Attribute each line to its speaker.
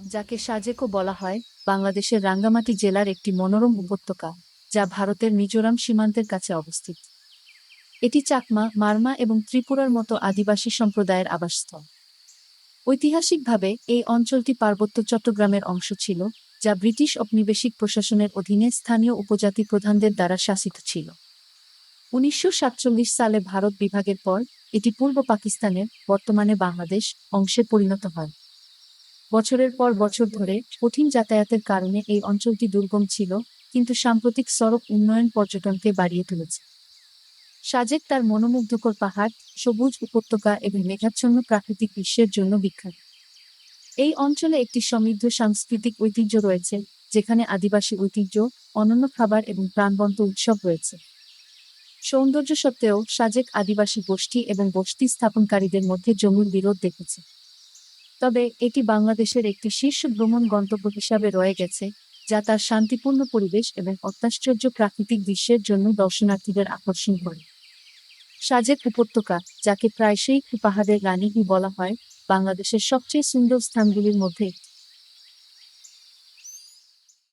Speaker 1: যাকে সাজেকও বলা হয়, বাংলাদেশের রাঙ্গামাটি জেলার একটি মনোরম উপত্যকা, যা ভারতের মিজোরাম সীমান্তের কাছে অবস্থিত। এটি চাকমা, মারমা এবং ত্রিপুরার মতো আদিবাসী সম্প্রদায়ের আবাসস্থল। ঐতিহাসিকভাবে এই অঞ্চলটি পার্বত্য চট্টগ্রামের অংশ ছিল, যা ব্রিটিশ ঔপনিবেশিক প্রশাসনের অধীনে স্থানীয় উপজাতি প্রধানদের দ্বারা শাসিত ছিল। ১৯৪৭ সালে ভারত বিভাগের পর এটি পূর্ব পাকিস্তানের, বর্তমানে বাংলাদেশ, অংশে পরিণত হয়। বছরের পর বছর ধরে কঠিন যাতায়াতের কারণে এই অঞ্চলটি দুর্গম ছিল, কিন্তু সাম্প্রতিক সড়ক উন্নয়ন পর্যটনকে বাড়িয়ে তুলেছে। সাজেক তার মনোমুগ্ধকর পাহাড়, সবুজ উপত্যকা এবং মেঘাচ্ছন্ন প্রাকৃতিক দৃশ্যের জন্য বিখ্যাত। এই অঞ্চলে একটি সমৃদ্ধ সাংস্কৃতিক ঐতিহ্য রয়েছে, যেখানে আদিবাসী ঐতিহ্য, অনন্য খাবার এবং প্রাণবন্ত উৎসব রয়েছে। সৌন্দর্য সত্ত্বেও সাজেক আদিবাসী গোষ্ঠী এবং বসতি স্থাপনকারীদের মধ্যে জমির বিরোধ দেখেছে। তবে এটি বাংলাদেশের একটি শীর্ষ ভ্রমণ গন্তব্য হিসাবে রয়ে গেছে, যা তার শান্তিপূর্ণ পরিবেশ এবং অত্যাশ্চর্য প্রাকৃতিক দৃশ্যের জন্য দর্শনার্থীদের আকর্ষণ করে। সাজেক উপত্যকা, যাকে প্রায়শই পাহাড়ের রানী বলা হয়, বাংলাদেশের সবচেয়ে সুন্দর স্থানগুলির মধ্যে একটি।